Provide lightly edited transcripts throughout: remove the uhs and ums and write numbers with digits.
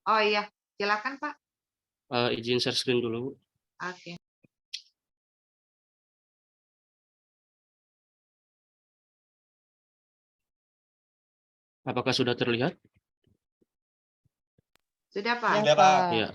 Oh iya, silakan Pak. Izin share screen dulu. Oke. Apakah sudah terlihat? Sudah Pak? Sudah, Pak. Ya.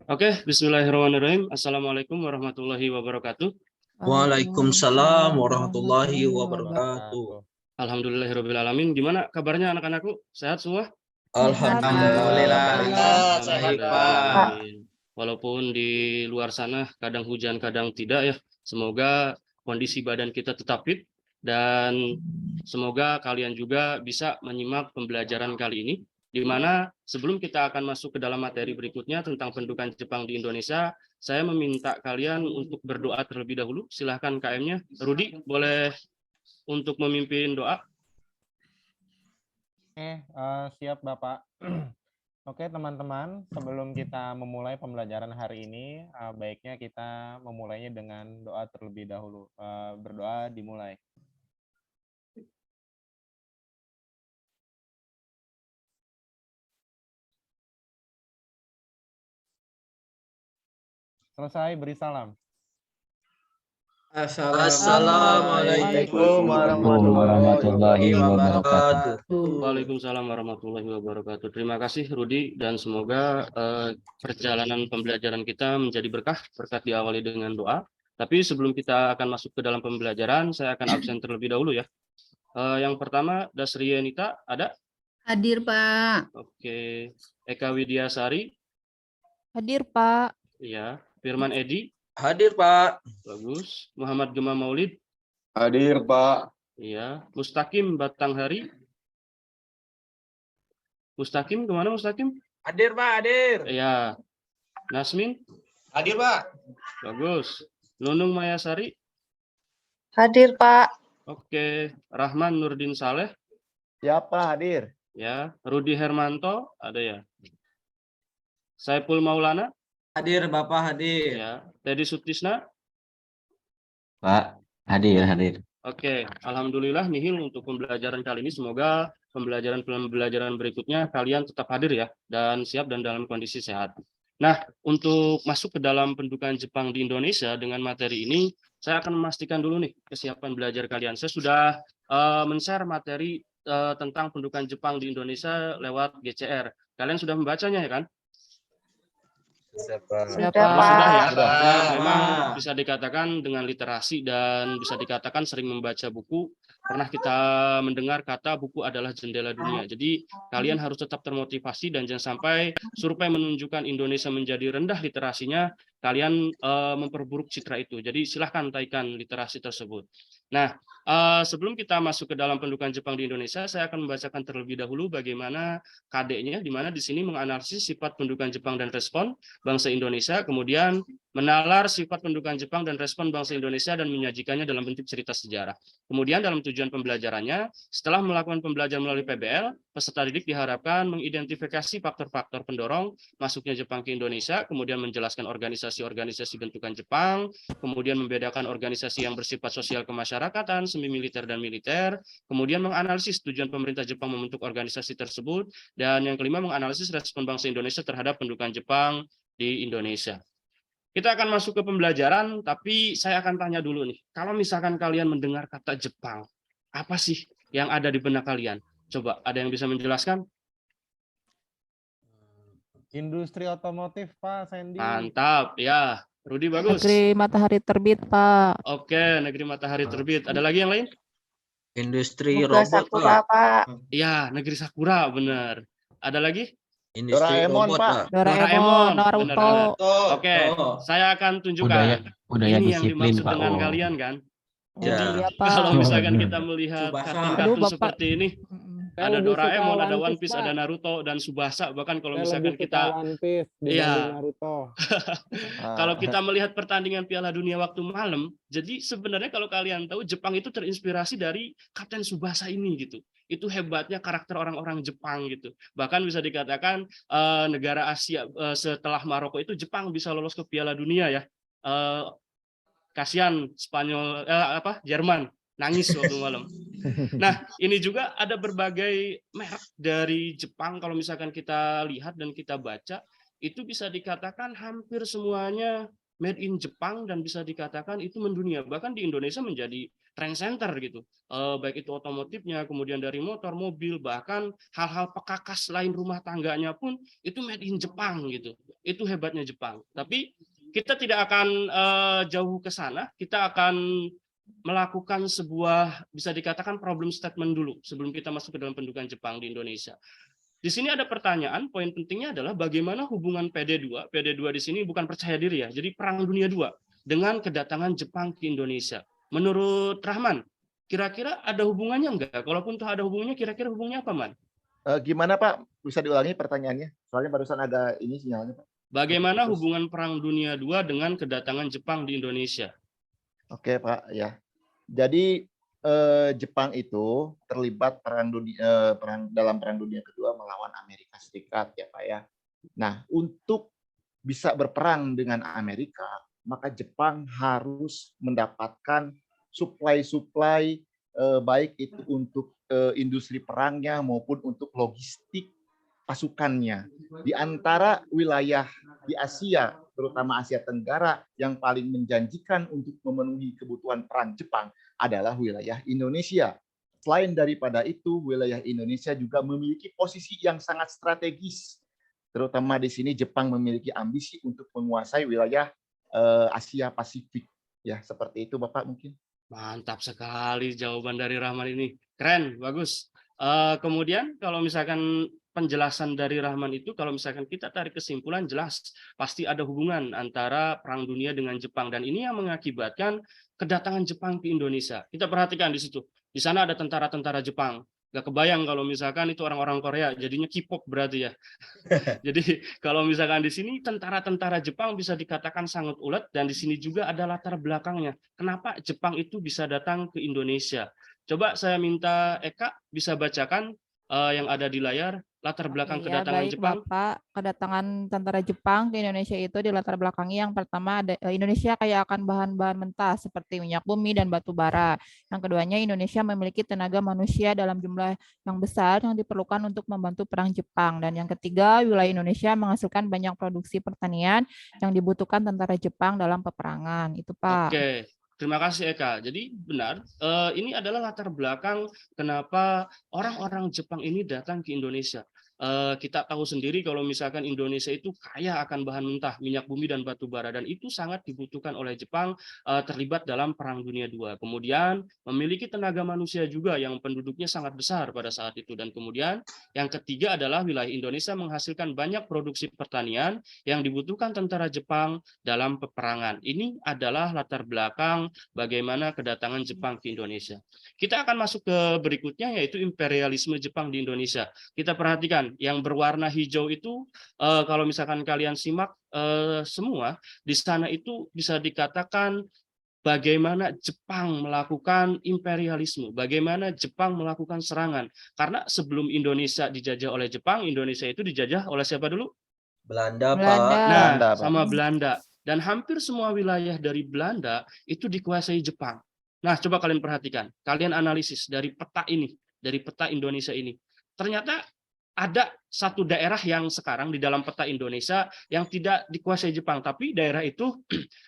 Oke, bismillahirrahmanirrahim. Assalamualaikum warahmatullahi wabarakatuh. Waalaikumsalam warahmatullahi wabarakatuh. Alhamdulillahirrahmanirrahim. Gimana kabarnya anak-anakku? Sehat semua? Alhamdulillah. Sehat, Pak. Walaupun di luar sana kadang hujan, kadang tidak ya. Semoga kondisi badan kita tetap fit dan semoga kalian juga bisa menyimak pembelajaran kali ini. Di mana sebelum kita akan masuk ke dalam materi berikutnya tentang pendudukan Jepang di Indonesia, saya meminta kalian untuk berdoa terlebih dahulu. Silahkan KM-nya. Rudi, boleh untuk memimpin doa? Oke, siap Bapak. Oke teman-teman, sebelum kita memulai pembelajaran hari ini, baiknya kita memulainya dengan doa terlebih dahulu. Berdoa dimulai. Selesai, beri salam. Assalamualaikum warahmatullahi wabarakatuh. Waalaikumsalam warahmatullahi wabarakatuh. Terima kasih Rudi dan semoga perjalanan pembelajaran kita menjadi berkah diawali dengan doa. Tapi sebelum kita akan masuk ke dalam pembelajaran, saya akan absen terlebih dahulu ya. Yang pertama, Dasri Yanita, ada? Hadir, Pak. Oke. Eka Widiasari? Hadir, Pak. Iya. Firman Edi? Hadir, Pak. Bagus. Muhammad Gema Maulid? Hadir, Pak. Iya. Mustaqim Batanghari? Mustaqim, kemana Mustaqim? Hadir, Pak, hadir. Iya. Nasmin? Hadir, Pak. Bagus. Nunung Mayasari? Hadir, Pak. Oke. Rahman Nurdin Saleh? Siapa hadir? Ya. Rudi Hermanto? Ada ya. Saiful Maulana? Hadir, Bapak hadir. Ya. Teddy Sutisna? Pak, hadir. Oke. Alhamdulillah nihil untuk pembelajaran kali ini. Semoga pembelajaran berikutnya kalian tetap hadir ya. Dan siap dan dalam kondisi sehat. Nah, untuk masuk ke dalam pendudukan Jepang di Indonesia dengan materi ini, saya akan memastikan dulu nih kesiapan belajar kalian. Saya sudah men-share materi tentang pendudukan Jepang di Indonesia lewat GCR. Kalian sudah membacanya ya kan? Sudah, Sudah Pak. ya. Memang bisa dikatakan dengan literasi dan bisa dikatakan sering membaca buku. Pernah kita mendengar kata buku adalah jendela dunia. Jadi kalian harus tetap termotivasi dan jangan sampai survei menunjukkan Indonesia menjadi rendah literasinya, kalian memperburuk citra itu. Jadi silahkan taikan literasi tersebut. Nah, sebelum kita masuk ke dalam pendudukan Jepang di Indonesia, saya akan membacakan terlebih dahulu bagaimana KD-nya, di mana di sini menganalisis sifat pendudukan Jepang dan respon bangsa Indonesia, kemudian menalar sifat pendudukan Jepang dan respon bangsa Indonesia dan menyajikannya dalam bentuk cerita sejarah. Kemudian dalam tujuan pembelajarannya, setelah melakukan pembelajaran melalui PBL, peserta didik diharapkan mengidentifikasi faktor-faktor pendorong masuknya Jepang ke Indonesia, kemudian menjelaskan organisasi-organisasi bentukan Jepang, kemudian membedakan organisasi yang bersifat sosial kemasyarakatan, semi militer dan militer, kemudian menganalisis tujuan pemerintah Jepang membentuk organisasi tersebut, dan yang kelima menganalisis respon bangsa Indonesia terhadap pendudukan Jepang di Indonesia. Kita akan masuk ke pembelajaran, tapi saya akan tanya dulu nih, kalau misalkan kalian mendengar kata Jepang, apa sih yang ada di benak kalian? Coba, ada yang bisa menjelaskan? Industri otomotif, Pak Sandy. Mantap, ya. Rudi bagus. Negeri matahari terbit, Pak. Oke, negeri matahari terbit. Ada lagi yang lain? Industri Semoga robot, Sakura, Pak. Ya, negeri Sakura, benar. Ada lagi? Industri Doraemon, robot, Pak. Pak. Doraemon, Naruto. Benar-benar. Oke, saya akan tunjukkan. Budaya Ini yang disiplin, dimaksud Pak. dengan Oh. kalian kan? Ya. Iya, Pak. Kalau misalkan kita melihat Tsubasa. kartun-kartun Aduh, Bapak. seperti ini, ada Doraemon, ada One Piece, ada Naruto, dan Tsubasa. Bahkan kalau misalkan kita iya. Kalau kita melihat pertandingan Piala Dunia waktu malam, jadi sebenarnya kalau kalian tahu Jepang itu terinspirasi dari Kapten Tsubasa ini gitu. Itu hebatnya karakter orang-orang Jepang gitu. Bahkan bisa dikatakan negara Asia setelah Maroko itu Jepang bisa lolos ke Piala Dunia ya. Kasihan Spanyol Jerman nangis waktu malam. Nah, ini juga ada berbagai merek dari Jepang. Kalau misalkan kita lihat dan kita baca, itu bisa dikatakan hampir semuanya made in Jepang dan bisa dikatakan itu mendunia. Bahkan di Indonesia menjadi trend center gitu. Baik itu otomotifnya, kemudian dari motor, mobil, bahkan hal-hal pekakas lain rumah tangganya pun itu made in Jepang gitu. Itu hebatnya Jepang. Tapi kita tidak akan jauh ke sana. Kita akan melakukan sebuah bisa dikatakan problem statement dulu sebelum kita masuk ke dalam pendudukan Jepang di Indonesia. Di sini ada pertanyaan, poin pentingnya adalah bagaimana hubungan PD2. PD2 di sini bukan percaya diri ya, jadi Perang Dunia II dengan kedatangan Jepang ke Indonesia. Menurut Rahman, kira-kira ada hubungannya enggak? Kalaupun tuh ada hubungannya, kira-kira hubungannya apa, Man? Gimana Pak? Bisa diulangi pertanyaannya? Soalnya barusan agak ini sinyalnya Pak. Bagaimana Putus. hubungan Perang Dunia II dengan kedatangan Jepang di Indonesia? Oke Pak, ya. Jadi Jepang itu terlibat dalam Perang Dunia Kedua melawan Amerika Serikat ya Pak ya. Nah, untuk bisa berperang dengan Amerika, maka Jepang harus mendapatkan suplai-suplai baik itu untuk industri perangnya maupun untuk logistik pasukannya. Di antara wilayah di Asia, terutama Asia Tenggara, yang paling menjanjikan untuk memenuhi kebutuhan perang Jepang adalah wilayah Indonesia. Selain daripada itu, wilayah Indonesia juga memiliki posisi yang sangat strategis. Terutama di sini Jepang memiliki ambisi untuk menguasai wilayah Asia Pasifik. Ya, seperti itu Bapak mungkin. Mantap sekali jawaban dari Rahman ini. Keren, bagus. Kemudian kalau misalkan penjelasan dari Rahman itu, kalau misalkan kita tarik kesimpulan, jelas pasti ada hubungan antara Perang Dunia dengan Jepang. Dan ini yang mengakibatkan kedatangan Jepang ke Indonesia. Kita perhatikan di situ. Di sana ada tentara-tentara Jepang. Gak kebayang kalau misalkan itu orang-orang Korea, jadinya K-pop berarti ya. Jadi kalau misalkan di sini tentara-tentara Jepang bisa dikatakan sangat ulet, dan di sini juga ada latar belakangnya. Kenapa Jepang itu bisa datang ke Indonesia? Coba saya minta Eka bisa bacakan yang ada di layar latar belakang Oke, kedatangan baik, Jepang. Bapak. Kedatangan tentara Jepang ke Indonesia itu di latar belakangi yang pertama ada Indonesia kaya akan bahan-bahan mentah seperti minyak bumi dan batu bara. Yang keduanya Indonesia memiliki tenaga manusia dalam jumlah yang besar yang diperlukan untuk membantu perang Jepang. Dan yang ketiga, wilayah Indonesia menghasilkan banyak produksi pertanian yang dibutuhkan tentara Jepang dalam peperangan. Itu, Pak. Oke. Terima kasih Eka. Jadi benar, ini adalah latar belakang kenapa orang-orang Jepang ini datang ke Indonesia. Kita tahu sendiri kalau misalkan Indonesia itu kaya akan bahan mentah, minyak bumi dan batu bara, dan itu sangat dibutuhkan oleh Jepang terlibat dalam Perang Dunia II. Kemudian memiliki tenaga manusia juga yang penduduknya sangat besar pada saat itu. Dan kemudian yang ketiga adalah wilayah Indonesia menghasilkan banyak produksi pertanian yang dibutuhkan tentara Jepang dalam peperangan. Ini adalah latar belakang bagaimana kedatangan Jepang ke Indonesia. Kita akan masuk ke berikutnya, yaitu imperialisme Jepang di Indonesia. Kita perhatikan yang berwarna hijau itu, kalau misalkan kalian simak semua, di sana itu bisa dikatakan bagaimana Jepang melakukan imperialisme, bagaimana Jepang melakukan serangan. Karena sebelum Indonesia dijajah oleh Jepang, Indonesia itu dijajah oleh siapa dulu? Belanda, Pak. Belanda. Nah, Belanda, Pak. sama Belanda. Dan hampir semua wilayah dari Belanda itu dikuasai Jepang. Nah, coba kalian perhatikan, kalian analisis dari peta ini, dari peta Indonesia ini. Ternyata ada satu daerah yang sekarang di dalam peta Indonesia yang tidak dikuasai Jepang, tapi daerah itu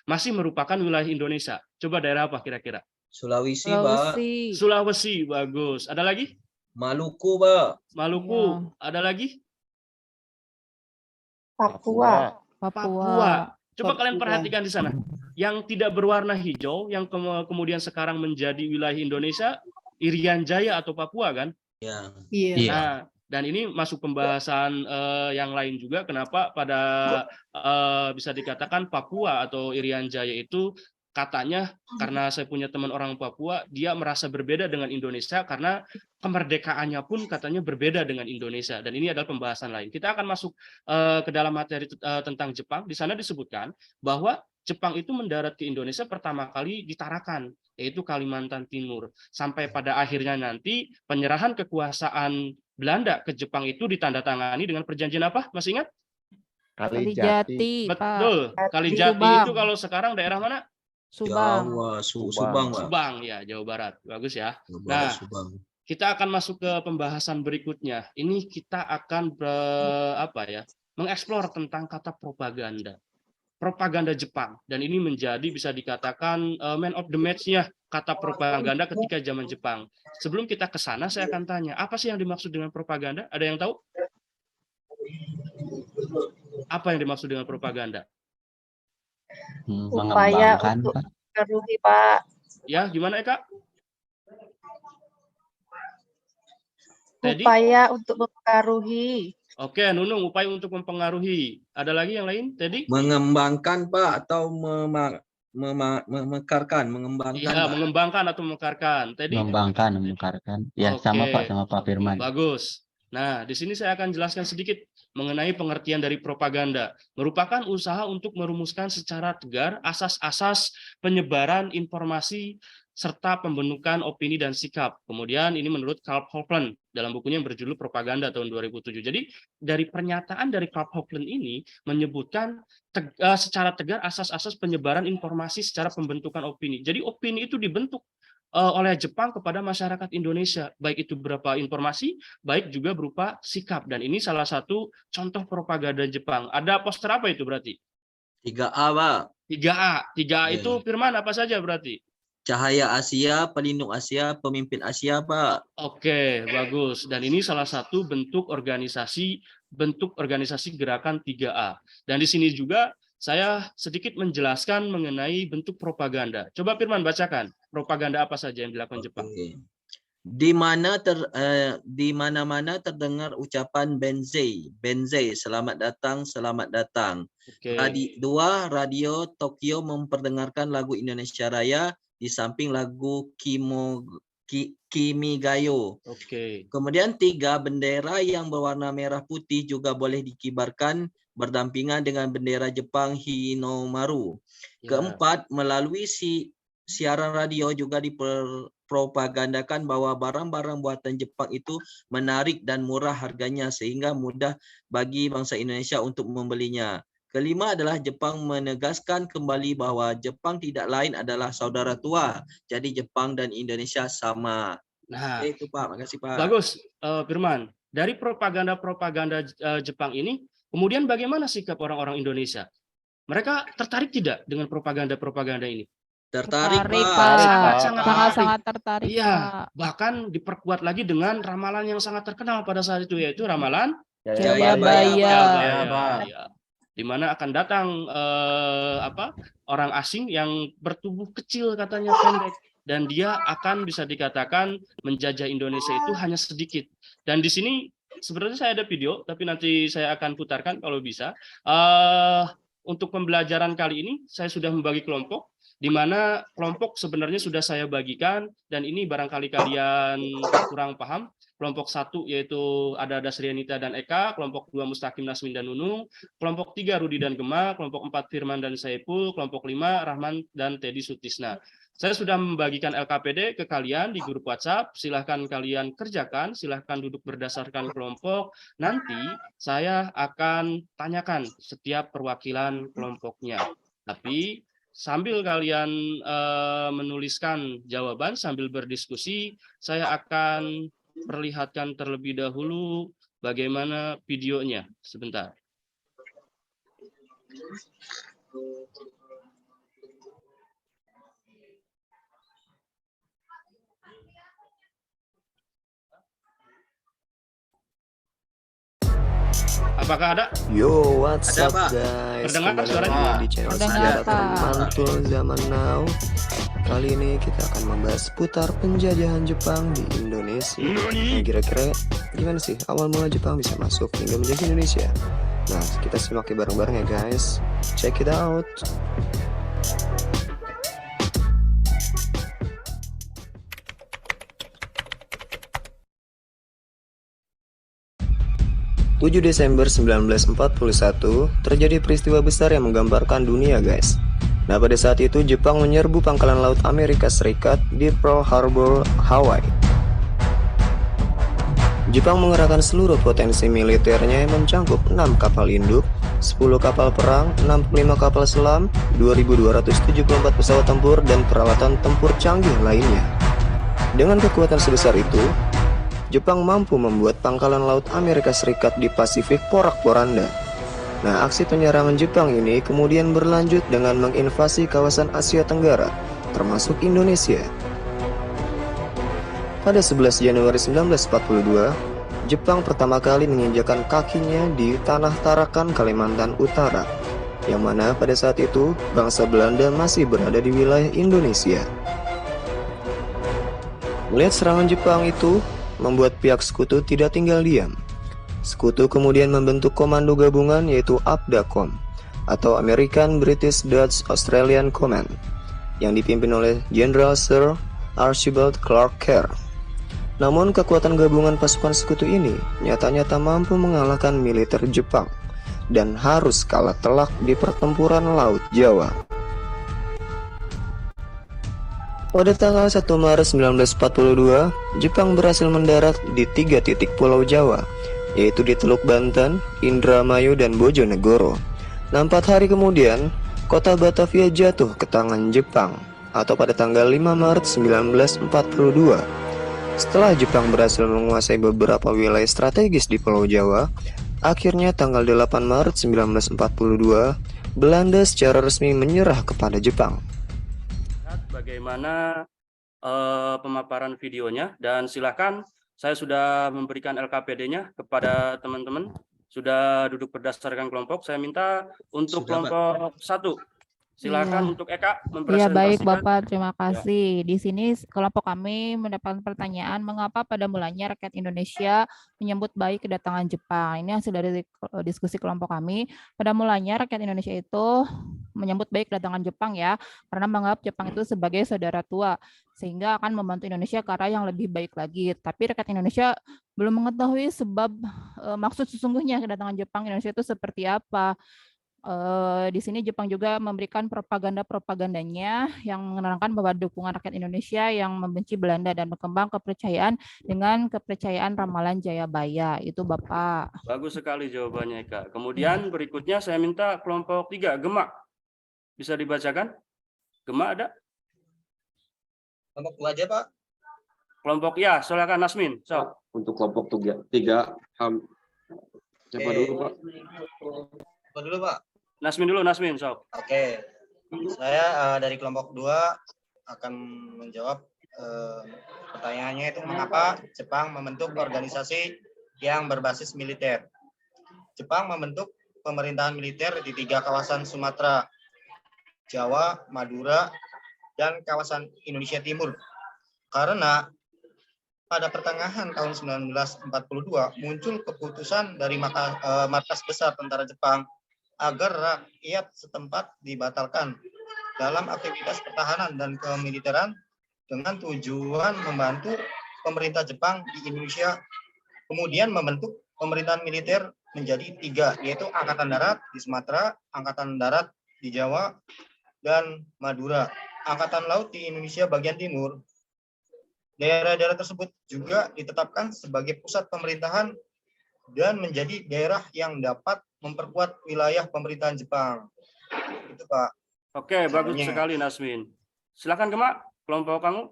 masih merupakan wilayah Indonesia. Coba daerah apa kira-kira? Sulawesi, Pak. Sulawesi. Sulawesi, bagus. Ada lagi? Maluku, Pak. Maluku. Ada lagi? Papua. Papua. Coba kalian Papua. perhatikan di sana. Yang tidak berwarna hijau, yang kemudian sekarang menjadi wilayah Indonesia, Irian Jaya atau Papua kan? Ya. Iya. Nah, dan ini masuk pembahasan yang lain juga. Kenapa pada bisa dikatakan Papua atau Irian Jaya itu katanya karena saya punya teman orang Papua, dia merasa berbeda dengan Indonesia karena kemerdekaannya pun katanya berbeda dengan Indonesia. Dan ini adalah pembahasan lain. Kita akan masuk ke dalam materi tentang Jepang. Di sana disebutkan bahwa Jepang itu mendarat ke Indonesia pertama kali di Tarakan, yaitu Kalimantan Timur. Sampai pada akhirnya nanti penyerahan kekuasaan Belanda ke Jepang itu ditandatangani dengan perjanjian apa? Masih ingat? Kalijati. Kalijati, Pak. Betul. Kalijati Subang. itu kalau sekarang daerah mana? Subang. Jawa, Subang, Pak. Subang ya, Jawa Barat. Bagus ya. Jawa Nah, Barat, Subang. kita akan masuk ke pembahasan berikutnya. Ini kita akan mengeksplor tentang kata propaganda. Propaganda Jepang, dan ini menjadi bisa dikatakan man of the match-nya kata propaganda ketika zaman Jepang. Sebelum kita ke sana, saya akan tanya, apa sih yang dimaksud dengan propaganda? Ada yang tahu? Apa yang dimaksud dengan propaganda? Upaya Mengembangkan, untuk Pak. mempengaruhi, Pak. Ya, gimana Eka? Teddy? Upaya untuk mempengaruhi. Oke, Nunung, upaya untuk mempengaruhi. Ada lagi yang lain, Teddy? Mengembangkan, Pak, atau memekarkan, mengembangkan, Iya, Pak. mengembangkan atau memekarkan. Teddy? Mengembangkan, memekarkan. Ya, sama Oke. Pak, sama Pak Firman. Bagus. Nah, di sini saya akan jelaskan sedikit mengenai pengertian dari propaganda. Merupakan usaha untuk merumuskan secara tegar asas-asas penyebaran informasi serta pembentukan opini dan sikap. Kemudian ini menurut Karl Hoffman dalam bukunya yang berjudul Propaganda tahun 2007. Jadi dari pernyataan dari Karl Hoffman ini menyebutkan secara tegar asas-asas penyebaran informasi secara pembentukan opini. Jadi opini itu dibentuk oleh Jepang kepada masyarakat Indonesia, baik itu berupa informasi, baik juga berupa sikap. Dan ini salah satu contoh propaganda Jepang. Ada poster apa itu berarti? 3A, Pak. 3A. 3A Iya. itu Firman apa saja berarti? Cahaya Asia, pelindung Asia, pemimpin Asia, Pak. Oke, bagus. Dan ini salah satu bentuk organisasi gerakan 3A. Dan di sini juga saya sedikit menjelaskan mengenai bentuk propaganda. Coba Firman bacakan. Propaganda apa saja yang dilakukan Jepang? Oke. Di mana-mana terdengar ucapan Benzei, selamat datang, selamat datang. Oke. Radio Tokyo memperdengarkan lagu Indonesia Raya di samping lagu Kimigayo. Oke. Kemudian 3, bendera yang berwarna merah putih juga boleh dikibarkan berdampingan dengan bendera Jepang Hinomaru. Ya. 4, melalui siaran radio juga dipropagandakan bahwa barang-barang buatan Jepang itu menarik dan murah harganya sehingga mudah bagi bangsa Indonesia untuk membelinya. 5 adalah Jepang menegaskan kembali bahwa Jepang tidak lain adalah saudara tua. Jadi Jepang dan Indonesia sama. Nah, Itu Pak, makasih Pak. bagus, Firman. Dari propaganda Jepang ini, kemudian bagaimana sikap orang-orang Indonesia? Mereka tertarik tidak dengan propaganda ini? Tertarik Pak. Pak. Sangat Sangat tertarik, Iya, Pak. bahkan diperkuat lagi dengan ramalan yang sangat terkenal pada saat itu, yaitu ramalan Jayabaya. Ya, di mana akan datang orang asing yang bertubuh kecil katanya pendek, dan dia akan bisa dikatakan menjajah Indonesia itu hanya sedikit. Dan di sini sebenarnya saya ada video, tapi nanti saya akan putarkan kalau bisa. Untuk pembelajaran kali ini saya sudah membagi kelompok, di mana kelompok sebenarnya sudah saya bagikan, dan ini barangkali kalian kurang paham. Kelompok 1 yaitu ada Dasrianita dan Eka, kelompok 2 Mustaqim, Nasmin dan Nunung, kelompok 3 Rudi dan Gema, kelompok 4 Firman dan Saipul, kelompok 5 Rahman dan Teddy Sutisna. Saya sudah membagikan LKPD ke kalian di grup WhatsApp, silahkan kalian kerjakan, silahkan duduk berdasarkan kelompok, nanti saya akan tanyakan setiap perwakilan kelompoknya. Tapi sambil kalian menuliskan jawaban, sambil berdiskusi, saya akan perlihatkan terlebih dahulu bagaimana videonya. Sebentar. Apakah ada? Yo, what's Ada, up Pak. guys? Terdengar Kembali suaranya? lagi di channel Terdengar, saya Pak. Mantul Zaman Now. Kali ini kita akan membahas seputar penjajahan Jepang di Indonesia. Nah, kira-kira gimana sih awal mula Jepang bisa masuk hingga menjadi Indonesia? Nah, kita simak bareng-bareng ya guys. Check it out. 7 Desember 1941, terjadi peristiwa besar yang menggambarkan dunia guys. Nah pada saat itu Jepang menyerbu pangkalan laut Amerika Serikat di Pearl Harbor, Hawaii. Jepang mengerahkan seluruh potensi militernya yang mencangkup 6 kapal induk, 10 kapal perang, 65 kapal selam, 2.274 pesawat tempur, dan peralatan tempur canggih lainnya. Dengan kekuatan sebesar itu, Jepang mampu membuat pangkalan laut Amerika Serikat di Pasifik porak-poranda. Nah, aksi penyerangan Jepang ini kemudian berlanjut dengan menginvasi kawasan Asia Tenggara, termasuk Indonesia. Pada 11 Januari 1942, Jepang pertama kali menginjakan kakinya di tanah Tarakan, Kalimantan Utara, yang mana pada saat itu bangsa Belanda masih berada di wilayah Indonesia. Melihat serangan Jepang itu membuat pihak sekutu tidak tinggal diam. Sekutu kemudian membentuk komando gabungan yaitu APDACOM atau American British Dutch Australian Command yang dipimpin oleh Jenderal Sir Archibald Clark Kerr. Namun kekuatan gabungan pasukan sekutu ini nyata-nyata mampu mengalahkan militer Jepang dan harus kalah telak di pertempuran Laut Jawa. Pada tanggal 1 Maret 1942, Jepang berhasil mendarat di 3 titik Pulau Jawa, yaitu di Teluk Banten, Indramayu, dan Bojonegoro. 4 hari kemudian, kota Batavia jatuh ke tangan Jepang, atau pada tanggal 5 Maret 1942. Setelah Jepang berhasil menguasai beberapa wilayah strategis di Pulau Jawa, akhirnya tanggal 8 Maret 1942, Belanda secara resmi menyerah kepada Jepang. Bagaimana pemaparan videonya, dan silakan saya sudah memberikan LKPD-nya kepada teman-teman, sudah duduk berdasarkan kelompok. Saya minta untuk kelompok 1. Silakan untuk Eka Iya, baik mempresentasikan. Bapak, terima kasih. Di sini kelompok kami mendapatkan pertanyaan, mengapa pada mulanya rakyat Indonesia menyambut baik kedatangan Jepang. Ini hasil dari diskusi kelompok kami. Pada mulanya rakyat Indonesia itu menyambut baik kedatangan Jepang ya, karena menganggap Jepang itu sebagai saudara tua, sehingga akan membantu Indonesia ke arah yang lebih baik lagi. Tapi rakyat Indonesia belum mengetahui sebab maksud sesungguhnya kedatangan Jepang Indonesia itu seperti apa. Di sini Jepang juga memberikan propagandanya yang menerangkan bahwa dukungan rakyat Indonesia yang membenci Belanda dan berkembang kepercayaan dengan kepercayaan ramalan Jayabaya. Itu Bapak. Bagus sekali jawabannya Eka. Kemudian berikutnya saya minta kelompok 3, Gemak. Bisa dibacakan? Gemak ada? Kelompok 2 aja, Pak. Kelompok ya, silakan Nasmin. So. Untuk kelompok 3, siapa dulu Pak? Siapa dulu, Pak? Nasmin dulu, Nasmin. So. Oke, saya dari kelompok 2 akan menjawab pertanyaannya itu mengapa Jepang membentuk organisasi yang berbasis militer. Jepang membentuk pemerintahan militer di 3 kawasan Sumatera, Jawa, Madura, dan kawasan Indonesia Timur. Karena pada pertengahan tahun 1942 muncul keputusan dari markas besar tentara Jepang agar rakyat setempat dibatalkan dalam aktivitas pertahanan dan kemiliteran dengan tujuan membantu pemerintah Jepang di Indonesia. Kemudian membentuk pemerintahan militer menjadi 3, yaitu Angkatan Darat di Sumatera, Angkatan Darat di Jawa, dan Madura. Angkatan Laut di Indonesia bagian timur. Daerah-daerah tersebut juga ditetapkan sebagai pusat pemerintahan dan menjadi daerah yang dapat memperkuat wilayah pemerintahan Jepang. Itu Pak. Oke, bagus sekali Nasmin. Silakan Gemak, kelompok kamu.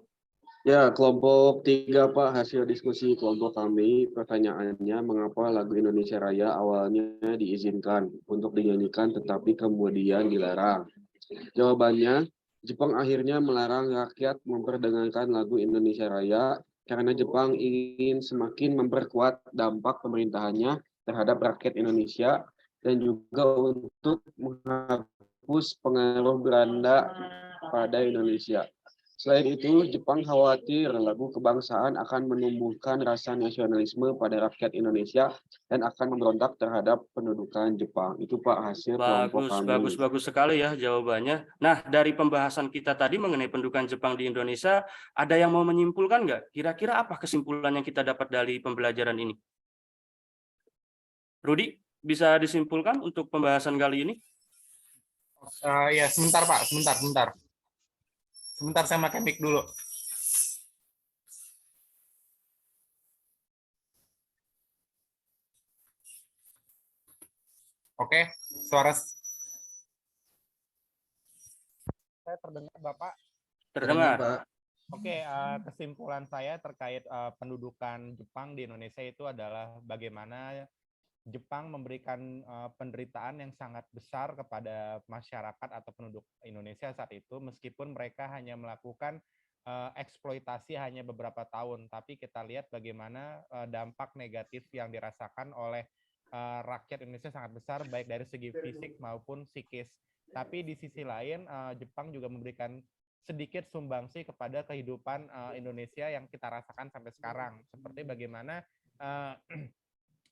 Ya, kelompok 3 Pak, hasil diskusi kelompok kami, pertanyaannya mengapa lagu Indonesia Raya awalnya diizinkan untuk dinyanyikan tetapi kemudian dilarang. Jawabannya, Jepang akhirnya melarang rakyat memperdengarkan lagu Indonesia Raya karena Jepang ingin semakin memperkuat dampak pemerintahannya terhadap rakyat Indonesia dan juga untuk menghapus pengaruh Belanda pada Indonesia. Selain itu, Jepang khawatir lagu kebangsaan akan menumbuhkan rasa nasionalisme pada rakyat Indonesia dan akan memberontak terhadap pendudukan Jepang. Itu Pak hasil kelompok kami. Bagus sekali ya jawabannya. Nah, dari pembahasan kita tadi mengenai pendudukan Jepang di Indonesia, ada yang mau menyimpulkan nggak? Kira-kira apa kesimpulan yang kita dapat dari pembelajaran ini? Rudi, bisa disimpulkan untuk pembahasan kali ini? Ya, sebentar Pak, sebentar. Sebentar saya pakai mic dulu. Oke, suara saya terdengar Bapak? Terdengar. Pak. Oke, kesimpulan saya terkait pendudukan Jepang di Indonesia itu adalah bagaimana Jepang memberikan penderitaan yang sangat besar kepada masyarakat atau penduduk Indonesia saat itu, meskipun mereka hanya melakukan eksploitasi hanya beberapa tahun, tapi kita lihat bagaimana dampak negatif yang dirasakan oleh rakyat Indonesia sangat besar, baik dari segi fisik maupun psikis. Tapi di sisi lain, Jepang juga memberikan sedikit sumbangsi kepada kehidupan Indonesia yang kita rasakan sampai sekarang, seperti bagaimana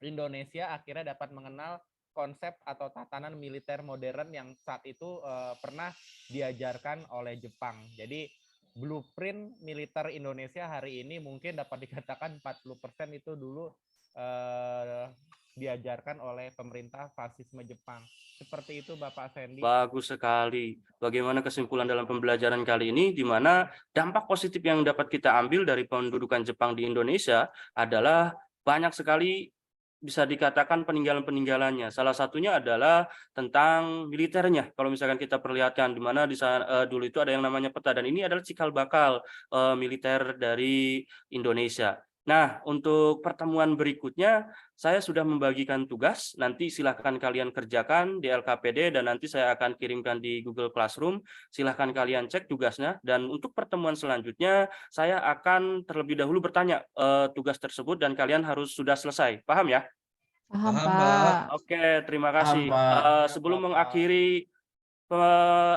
Indonesia akhirnya dapat mengenal konsep atau tatanan militer modern yang saat itu pernah diajarkan oleh Jepang. Jadi blueprint militer Indonesia hari ini mungkin dapat dikatakan 40% itu dulu diajarkan oleh pemerintah fasisme Jepang. Seperti itu Bapak Sandy. Bagus sekali. Bagaimana kesimpulan dalam pembelajaran kali ini, di mana dampak positif yang dapat kita ambil dari pendudukan Jepang di Indonesia adalah banyak sekali bisa dikatakan peninggalan-peninggalannya. Salah satunya adalah tentang militernya. Kalau misalkan kita perlihatkan, di mana di dulu itu ada yang namanya peta, dan ini adalah cikal bakal militer dari Indonesia. Nah, untuk pertemuan berikutnya, saya sudah membagikan tugas. Nanti silahkan kalian kerjakan di LKPD, dan nanti saya akan kirimkan di Google Classroom. Silahkan kalian cek tugasnya. Dan untuk pertemuan selanjutnya, saya akan terlebih dahulu bertanya tugas tersebut, dan kalian harus sudah selesai. Paham ya? Paham, Paham, Pak. Oke, terima kasih. Sebelum mengakhiri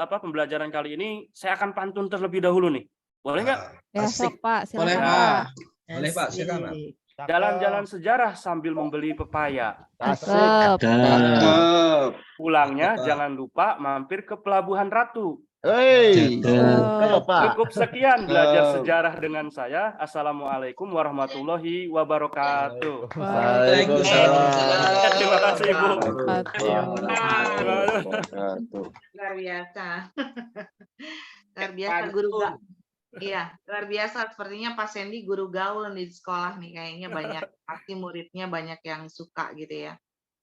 pembelajaran kali ini, saya akan pantun terlebih dahulu nih. Boleh nggak? Ya, Asik. sok, Pak. Boleh, Silakan, Pak. Pak. Boleh, Pak. Silakan. Jalan-jalan sejarah sambil membeli pepaya. Cakep. Cakep. Pulangnya Cakep, Pak. jangan lupa mampir ke Pelabuhan Ratu. Hei, Cakep. Pak. Cukup sekian belajar sejarah dengan saya. Assalamualaikum warahmatullahi wabarakatuh. Waalaikumsalam. Terima kasih, Ibu. Luar biasa. Luar biasa guru. Iya, luar biasa. Sepertinya Pak Sandy guru gaul di sekolah nih. Kayaknya banyak, pasti muridnya banyak yang suka gitu ya.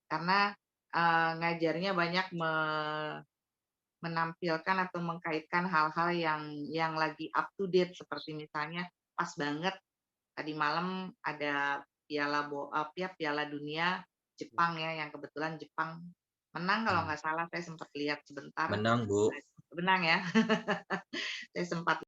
Karena ngajarnya banyak menampilkan atau mengkaitkan hal-hal yang lagi up to date. Seperti misalnya pas banget tadi malam ada Piala Dunia Jepang ya, yang kebetulan Jepang menang kalau nggak salah. Saya sempat lihat sebentar. Menang, Bu. Menang ya. Saya sempat